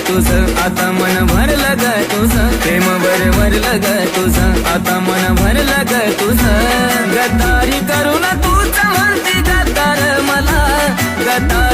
तुझं आता मन भरलं ग तुझं प्रेम भरलं ग तुझं आता मन भरलं ग तुझं गद्दारी करून तूच म्हणती गद्दार मला गद्दार